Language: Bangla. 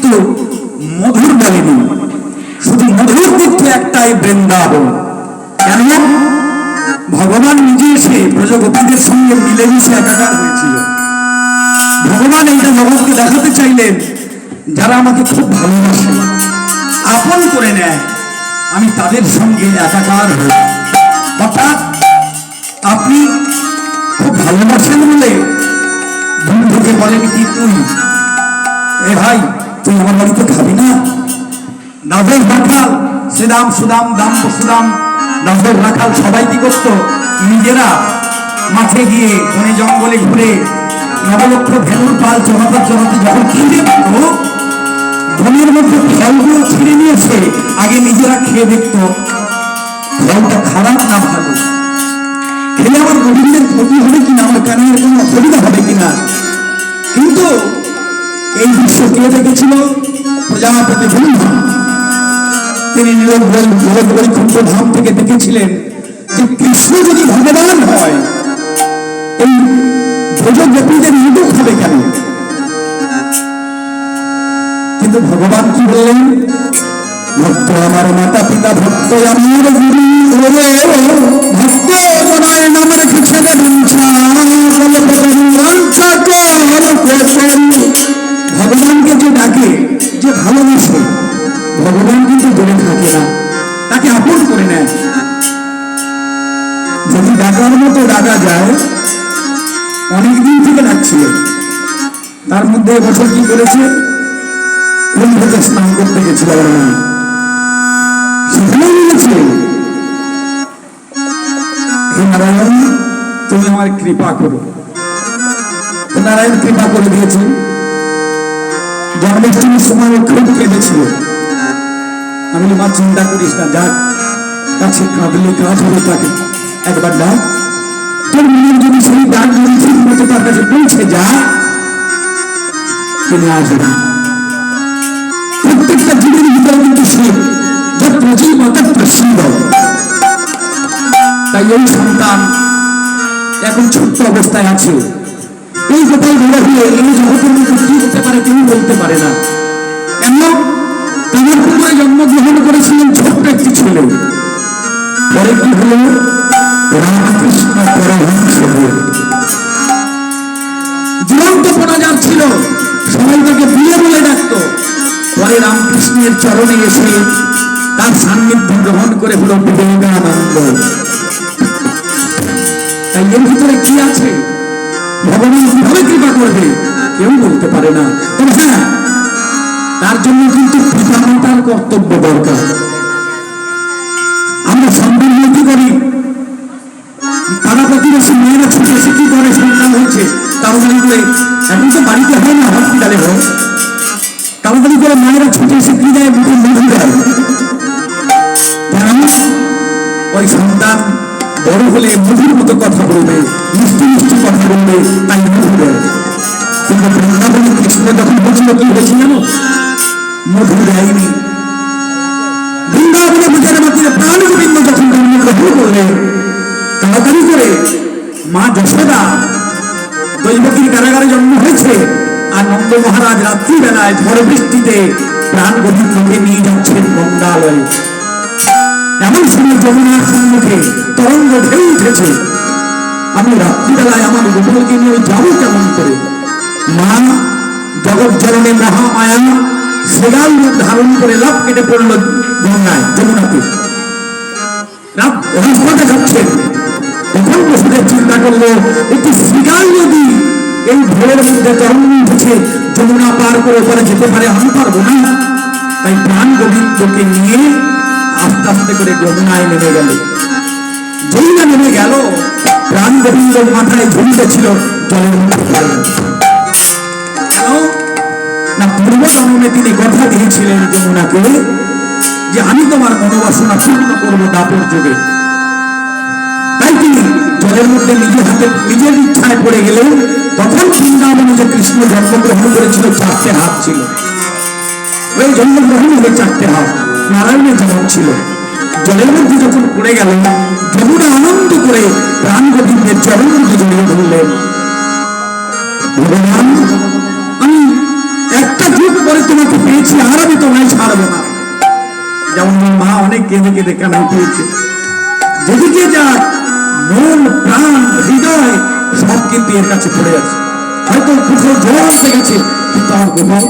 কিন্তু মধুর বলেনি, শুধু মধুর দিচ্ছে একটাই বৃন্দাবন। কেন? ভগবান নিজে এসে ব্রজগোপীদের সঙ্গে মিলেমিশে একাকার হয়েছিল। ভগবান এইটা জগৎকে দেখাতে চাইলেন, যারা আমাকে খুব ভালোবাসে, আপন করে নেয়, আমি তাদের সঙ্গে একাকার হই। অর্থাৎ আপনি খুব ভালোবাসেন বলে বন্ধুকে বলেন কি, তুই এ ভাই তুই আমার বাড়িতে খাবি না? নাজর রাখাল, শ্রীরাম সুদাম দাম সুদাম, নাজর রাখাল সবাই কি করতো? নিজেরা মাঠে গিয়ে বনে জঙ্গলে ঘুরে নবলক্ষ ভেনুর পাল চড়াতে চড়াতে যখন খিদে পেত, বনের মধ্যে ফলগুলো ছিঁড়ে নিয়েছে, আগে নিজেরা খেয়ে দেখতো ফলটা খারাপ না ভালো, খেলে আমার গোবিন্দের ক্ষতি হবে কিনা, আমার কানের কোনো অসুবিধা হবে কিনা। কিন্তু এই দৃশ্য কে দেখেছিল? প্রজাপতি ব্রহ্মা। তিনি নীলবৈকুণ্ঠ ধাম থেকে দেখেছিলেন যে কৃষ্ণ যদি ভগবান হয়, এই ব্রজগোপীদের নিদুক হবে কেন? কিন্তু ভগবান কি বললেন? ভক্ত আমার মাতা পিতা, ভক্ত আমার গুরু, ভক্ত জনায় নাম রেখেছেন ভগবানকে যে ডাকে, যে ভালোবাসে, ভগবান কিন্তু দূরে থাকে না, তাকে আপন করে নেয়। যদি ডাকার মতো ডাকা যায়, অনেকদিন থেকে ডাকছিল, তার মধ্যে এবছর কি করেছে? কুম্ভতে স্নান করতে গেছিল, সেখানে বলেছে, হে নারায়ণ তুমি আমার কৃপা করো। নারায়ণ কৃপা করে দিয়েছে। জন্মাষ্টমীর সময় খুব কেঁদেছিল। আমি মা চিন্তা করিস না, যাক কাছে কাঁদলে কাজ হবে, তাকে একবার ডাক, তোর মনের যদি সেই ডাক যদি ঠিক মতো তার কাছে পৌঁছে যা, তিনি আসবে। প্রত্যেকটা জীবনের ভিতরে কিন্তু সে যে প্রজীবতা প্রসিদ্ধ। তাই এই সন্তান এখন ছোট্ট অবস্থায় আছে, এই কোথায় বড় হয়ে এই জগতের মধ্যে কি হতে পারে কেউ বলতে পারে না। এমন তাদের পুকুরে জন্মগ্রহণ করেছিলেন ছোট্ট একটি ছেলে, পরে কি হল? রামকৃষ্ণ পরমহংস জীবন্ত পড়া যাচ্ছিল, সবাই তাকে বিয়ে বলে ডাকত। পরে রামকৃষ্ণের চরণে এসে তার সান্নিধ্য গ্রহণ করে হল বিবেকানন্দ। তাই এর ভিতরে কি আছে? ভগবান কিভাবে কৃপা করবে কেউ বলতে পারে না। তবে হ্যাঁ, তার জন্য কিন্তু পিতামাতার কর্তব্য দরকার। আমরা সম্পূর্ণ কি করি? পাড়া প্রতিবেশী মেয়েরা ছুটে এসে কি করে? সন্তান হয়েছে তাড়াতাড়ি করে, এখন তো বাড়িতে হয় না, হসপিটালে হয়, তাড়াতাড়ি করে মায়েরা ছুটে এসে কি দেয়? মুখে মধু দেয়। ওই সন্তান বড় হলে মধুর মতো কথা বলবে, মিষ্টি মিষ্টি কথা বলবে, তাই মধু দেয়। কিন্তু বৃন্দাবনে কৃষ্ণ যখন বুঝলো কি হয়েছে জানো? মধু দেয়নি। বৃন্দাবনে বুঝার মাধ্যমে প্রাণ গোবিন্দ যখন জন্মগ্রহণ করলেন, তাড়াতাড়ি করে মা যশোদা দৈবকীর কারাগারে জন্ম হয়েছে, আর নন্দ মহারাজ রাত্রিবেলায় ঝড় বৃষ্টিতে প্রাণ গোবিন্দকে নিয়ে যাচ্ছেন গঙ্গালয়ে। এমন সময় যমুনার সম্মুখে তরঙ্গ ঢেউ উঠেছে। আমি রাত্রিবেলায় আমার গোপালকে নিয়ে যাবো কেমন করে? মা জগৎ জননী মহামায়া সেগাল রূপ ধারণ করে লাভ কেটে পড়ল গঙ্গায়, যমুনাতে। রাজপথে যাচ্ছেন, তখন বসুদেব চিন্তা করলো, একটি শ্রীগাল নদী এই ভোরের মধ্যে তরঙ্গ উঠেছে, যমুনা পার করে ওপরে যেতে পারে, আমি পারবো না। তাই প্রাণ গোবিন্দকে নিয়ে আস্তে আস্তে করে যমুনায় নেমে গেল। যেই না নেমে গেল, প্রাণ গোবিন্দ মাথায় ঝুলতেছিল জলের মধ্যে। না পূর্ব জন্মে তিনি কথা দিয়েছিলেন যমুনাকে যে আমি তোমার মনোবাসনা পূর্ণ করবো দাপর যুগে। তাই তিনি জলের মধ্যে নিজের হাতে নিজের ইচ্ছায় পড়ে গেলেন। তখন বৃন্দাবনে যে কৃষ্ণ জন্মগ্রহণ করেছিল, 4টে হাত ছিল। ওই জন্মগ্রহণ হলে 4টে হাত নারায়ণের যেমন ছিল। জলের মধ্যে যখন পড়ে গেলেন, যমুনা আনন্দ করে প্রাণ গোবিন্দের চরণ মধ্যে জড়িয়ে ধরলেন। ভগবান, আমি একটা যুগ পরে তোমাকে পেয়ে পেয়েছি আর আমি তোমায় ছাড়বো না। যেমন আমার মা অনেক কেঁদে কেঁদে কান্না পেয়েছে, যেদিকে যাক মন প্রাণ হৃদয় সব কিন্তু এর কাছে পড়ে আছে। হয়তো দুটো জল এসে গেছে, কিন্তু আমার গোপাল